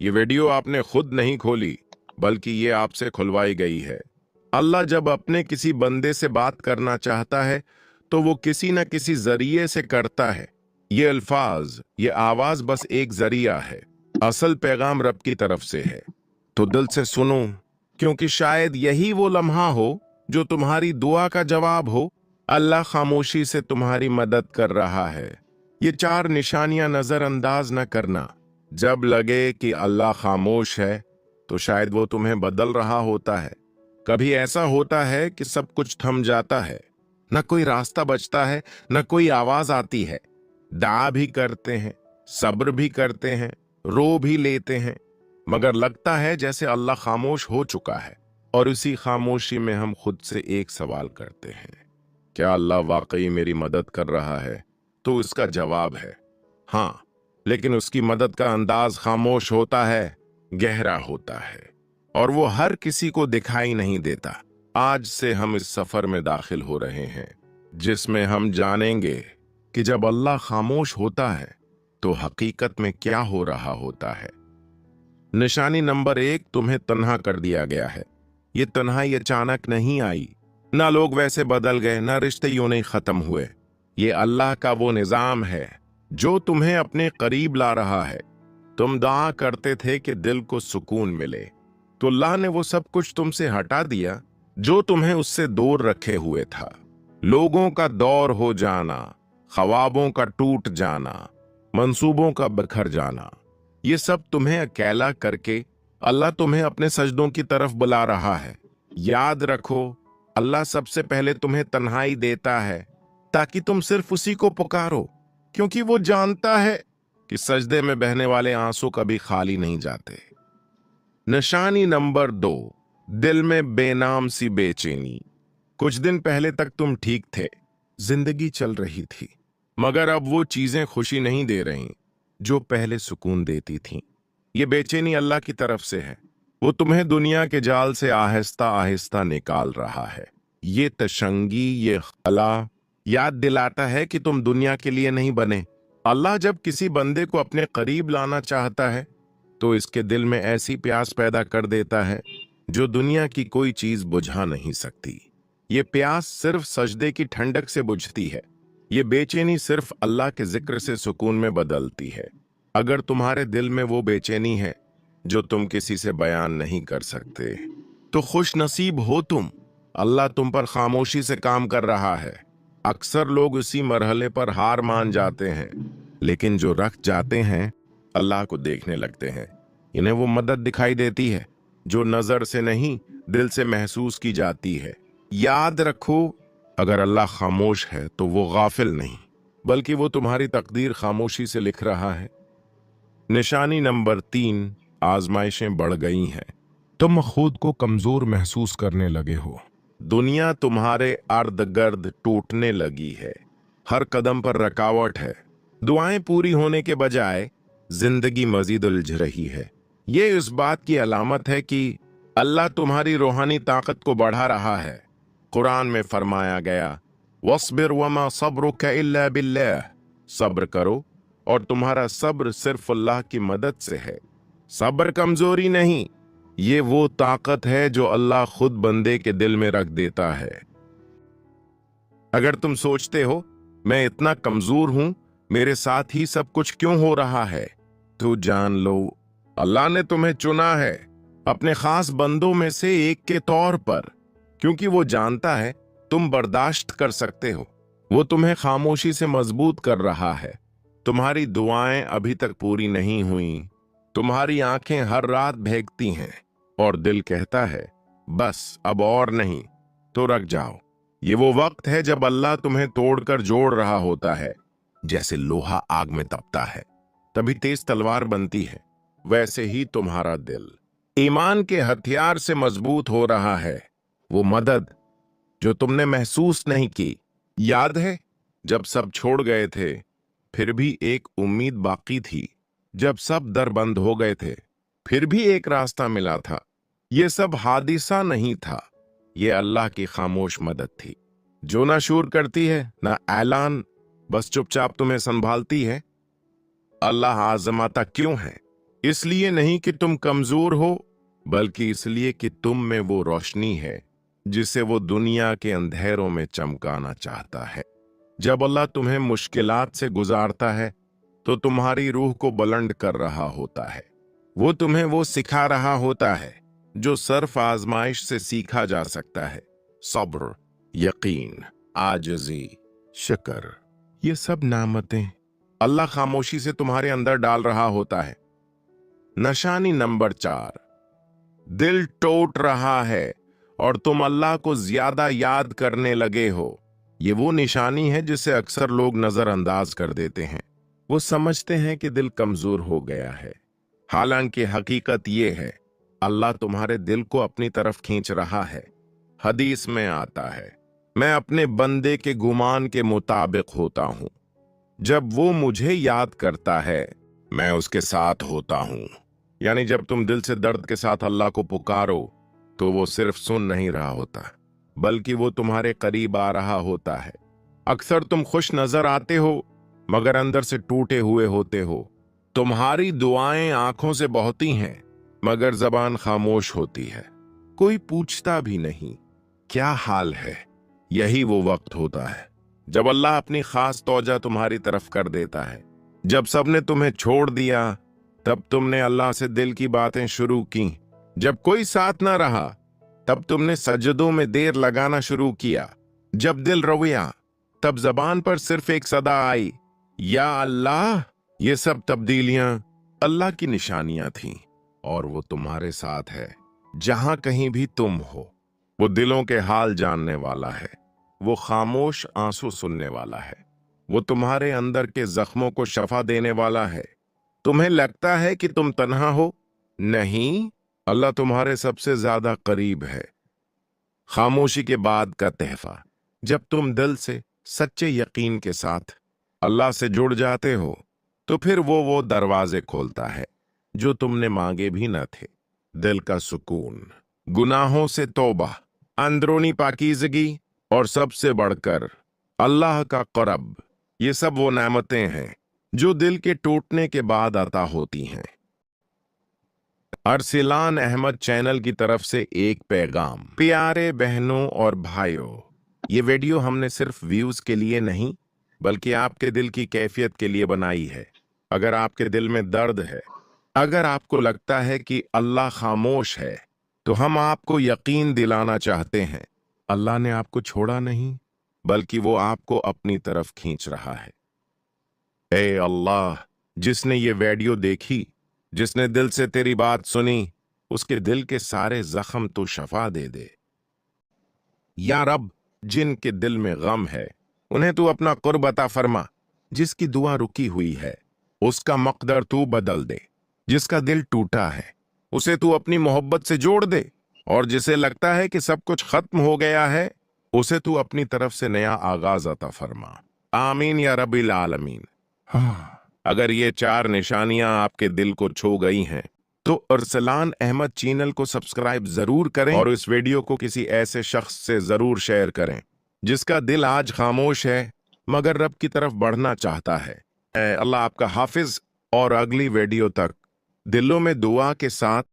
ये वीडियो आपने खुद नहीं खोली, बल्कि ये आपसे खुलवाई गई है। अल्लाह जब अपने किसी बंदे से बात करना चाहता है तो वो किसी न किसी जरिए से करता है। ये अल्फाज, ये आवाज बस एक जरिया है। असल पैगाम रब की तरफ से है। तो दिल से सुनो, क्योंकि शायद यही वो लम्हा हो जो तुम्हारी दुआ का जवाब हो। अल्लाह खामोशी से तुम्हारी मदद कर रहा है। ये 4 निशानियां नजरअंदाज न करना। जब लगे कि अल्लाह खामोश है तो शायद वो तुम्हें बदल रहा होता है। कभी ऐसा होता है कि सब कुछ थम जाता है, न कोई रास्ता बचता है, न कोई आवाज आती है। दुआ भी करते हैं, सब्र भी करते हैं, रो भी लेते हैं, मगर लगता है जैसे अल्लाह खामोश हो चुका है। और उसी खामोशी में हम खुद से एक सवाल करते हैं, क्या अल्लाह वाकई मेरी मदद कर रहा है? तो इसका जवाब है हाँ, लेकिन उसकी मदद का अंदाज खामोश होता है, गहरा होता है, और वो हर किसी को दिखाई नहीं देता। आज से हम इस सफर में दाखिल हो रहे हैं, जिसमें हम जानेंगे कि जब अल्लाह खामोश होता है तो हकीकत में क्या हो रहा होता है। निशानी नंबर 1, तुम्हें तन्हा कर दिया गया है। ये तन्हाई अचानक नहीं आई, ना लोग वैसे बदल गए, ना रिश्ते यूं नहीं खत्म हुए। ये अल्लाह का वो निजाम है जो तुम्हें अपने करीब ला रहा है। तुम दुआ करते थे कि दिल को सुकून मिले, तो अल्लाह ने वो सब कुछ तुमसे हटा दिया जो तुम्हें उससे दूर रखे हुए था। लोगों का दौर हो जाना, ख्वाबों का टूट जाना, मंसूबों का बिखर जाना, ये सब तुम्हें अकेला करके अल्लाह तुम्हें अपने सजदों की तरफ बुला रहा है। याद रखो, अल्लाह सबसे पहले तुम्हें तन्हाई देता है ताकि तुम सिर्फ उसी को पुकारो, क्योंकि वो जानता है कि सजदे में बहने वाले आंसू कभी खाली नहीं जाते। निशानी नंबर 2, दिल में बेनाम सी बेचैनी। कुछ दिन पहले तक तुम ठीक थे, जिंदगी चल रही थी, मगर अब वो चीजें खुशी नहीं दे रही जो पहले सुकून देती थीं। ये बेचैनी अल्लाह की तरफ से है। वो तुम्हें दुनिया के जाल से आहिस्ता आहिस्ता निकाल रहा है। ये तशंगी, ये खला याद दिलाता है कि तुम दुनिया के लिए नहीं बने। अल्लाह जब किसी बंदे को अपने करीब लाना चाहता है तो इसके दिल में ऐसी प्यास पैदा कर देता है जो दुनिया की कोई चीज बुझा नहीं सकती। ये प्यास सिर्फ सजदे की ठंडक से बुझती है। ये बेचैनी सिर्फ अल्लाह के जिक्र से सुकून में बदलती है। अगर तुम्हारे दिल में वो बेचैनी है जो तुम किसी से बयान नहीं कर सकते, तो खुश नसीब हो तुम। अल्लाह तुम पर खामोशी से काम कर रहा है। अक्सर लोग उसी मरहले पर हार मान जाते हैं, लेकिन जो रख जाते हैं अल्लाह को देखने लगते हैं, इन्हें वो मदद दिखाई देती है जो नजर से नहीं, दिल से महसूस की जाती है। याद रखो, अगर अल्लाह खामोश है तो वो गाफिल नहीं, बल्कि वो तुम्हारी तकदीर खामोशी से लिख रहा है। निशानी नंबर 3, आजमाइशें बढ़ गई हैं। तुम खुद को कमजोर महसूस करने लगे हो। दुनिया तुम्हारे अर्द गर्द टूटने लगी है। हर कदम पर रुकावट है। दुआएं पूरी होने के बजाय जिंदगी मजीद उलझ रही है। ये इस बात की अलामत है कि अल्लाह तुम्हारी रूहानी ताकत को बढ़ा रहा है। कुरान में फरमाया गया, वस्बिर वमा सब्रुका इल्ला बिल्लाह, सब्र करो और तुम्हारा सब्र सिर्फ अल्लाह की मदद से है। सब्र कमजोरी नहीं, ये वो ताकत है जो अल्लाह खुद बंदे के दिल में रख देता है। अगर तुम सोचते हो मैं इतना कमजोर हूं, मेरे साथ ही सब कुछ क्यों हो रहा है, तो जान लो अल्लाह ने तुम्हें चुना है अपने खास बंदों में से एक के तौर पर, क्योंकि वो जानता है तुम बर्दाश्त कर सकते हो। वो तुम्हें खामोशी से मजबूत कर रहा है। तुम्हारी दुआएं अभी तक पूरी नहीं हुई। तुम्हारी आंखें हर रात भीगती हैं और दिल कहता है बस अब और नहीं, तो रख जाओ। ये वो वक्त है जब अल्लाह तुम्हें तोड़कर जोड़ रहा होता है। जैसे लोहा आग में तपता है तभी तेज तलवार बनती है, वैसे ही तुम्हारा दिल ईमान के हथियार से मजबूत हो रहा है। वो मदद जो तुमने महसूस नहीं की, याद है जब सब छोड़ गए थे फिर भी एक उम्मीद बाकी थी, जब सब दर बंद हो गए थे फिर भी एक रास्ता मिला था। ये सब हादिसा नहीं था, ये अल्लाह की खामोश मदद थी, जो ना शूर करती है ना ऐलान, बस चुपचाप तुम्हें संभालती है। अल्लाह आजमाता क्यों है? اس لیے نہیں کہ تم کمزور ہو، بلکہ اس لیے کہ تم میں وہ روشنی ہے جسے وہ دنیا کے اندھیروں میں چمکانا چاہتا ہے۔ جب اللہ تمہیں مشکلات سے گزارتا ہے تو تمہاری روح کو بلند کر رہا ہوتا ہے۔ وہ تمہیں وہ سکھا رہا ہوتا ہے جو صرف آزمائش سے سیکھا جا سکتا ہے۔ صبر، یقین، عاجزی، شکر، یہ سب نعمتیں اللہ خاموشی سے تمہارے اندر ڈال رہا ہوتا ہے۔ نشانی نمبر 4، دل ٹوٹ رہا ہے اور تم اللہ کو زیادہ یاد کرنے لگے ہو۔ یہ وہ نشانی ہے جسے اکثر لوگ نظر انداز کر دیتے ہیں۔ وہ سمجھتے ہیں کہ دل کمزور ہو گیا ہے، حالانکہ حقیقت یہ ہے اللہ تمہارے دل کو اپنی طرف کھینچ رہا ہے۔ حدیث میں آتا ہے، میں اپنے بندے کے گمان کے مطابق ہوتا ہوں، جب وہ مجھے یاد کرتا ہے میں اس کے ساتھ ہوتا ہوں۔ یعنی جب تم دل سے درد کے ساتھ اللہ کو پکارو تو وہ صرف سن نہیں رہا ہوتا، بلکہ وہ تمہارے قریب آ رہا ہوتا ہے۔ اکثر تم خوش نظر آتے ہو مگر اندر سے ٹوٹے ہوئے ہوتے ہو۔ تمہاری دعائیں آنکھوں سے بہتی ہیں مگر زبان خاموش ہوتی ہے۔ کوئی پوچھتا بھی نہیں کیا حال ہے۔ یہی وہ وقت ہوتا ہے جب اللہ اپنی خاص توجہ تمہاری طرف کر دیتا ہے۔ جب سب نے تمہیں چھوڑ دیا تب تم نے اللہ سے دل کی باتیں شروع کی۔ جب کوئی ساتھ نہ رہا تب تم نے سجدوں میں دیر لگانا شروع کیا۔ جب دل رویا تب زبان پر صرف ایک صدا آئی، یا اللہ۔ یہ سب تبدیلیاں اللہ کی نشانیاں تھیں، اور وہ تمہارے ساتھ ہے جہاں کہیں بھی تم ہو۔ وہ دلوں کے حال جاننے والا ہے، وہ خاموش آنسو سننے والا ہے، وہ تمہارے اندر کے زخموں کو شفا دینے والا ہے۔ تمہیں لگتا ہے کہ تم تنہا ہو؟ نہیں، اللہ تمہارے سب سے زیادہ قریب ہے۔ خاموشی کے بعد کا تحفہ، جب تم دل سے سچے یقین کے ساتھ اللہ سے جڑ جاتے ہو تو پھر وہ دروازے کھولتا ہے جو تم نے مانگے بھی نہ تھے۔ دل کا سکون، گناہوں سے توبہ، اندرونی پاکیزگی، اور سب سے بڑھ کر اللہ کا قرب، یہ سب وہ نعمتیں ہیں جو دل کے ٹوٹنے کے بعد عطا ہوتی ہیں۔ ارسلان احمد چینل کی طرف سے ایک پیغام۔ پیارے بہنوں اور بھائیوں، یہ ویڈیو ہم نے صرف ویوز کے لیے نہیں بلکہ آپ کے دل کی کیفیت کے لیے بنائی ہے۔ اگر آپ کے دل میں درد ہے، اگر آپ کو لگتا ہے کہ اللہ خاموش ہے، تو ہم آپ کو یقین دلانا چاہتے ہیں اللہ نے آپ کو چھوڑا نہیں، بلکہ وہ آپ کو اپنی طرف کھینچ رہا ہے۔ اے اللہ، جس نے یہ ویڈیو دیکھی، جس نے دل سے تیری بات سنی، اس کے دل کے سارے زخم تو شفا دے دے۔ یا رب، جن کے دل میں غم ہے انہیں تو اپنا قرب عطا فرما۔ جس کی دعا رکی ہوئی ہے اس کا مقدر تو بدل دے۔ جس کا دل ٹوٹا ہے اسے تو اپنی محبت سے جوڑ دے، اور جسے لگتا ہے کہ سب کچھ ختم ہو گیا ہے اسے تو اپنی طرف سے نیا آغاز عطا فرما۔ آمین یا رب العالمین۔ اگر یہ 4 نشانیاں آپ کے دل کو چھو گئی ہیں تو ارسلان احمد چینل کو سبسکرائب ضرور کریں، اور اس ویڈیو کو کسی ایسے شخص سے ضرور شیئر کریں جس کا دل آج خاموش ہے مگر رب کی طرف بڑھنا چاہتا ہے۔ اے اللہ آپ کا حافظ، اور اگلی ویڈیو تک دلوں میں دعا کے ساتھ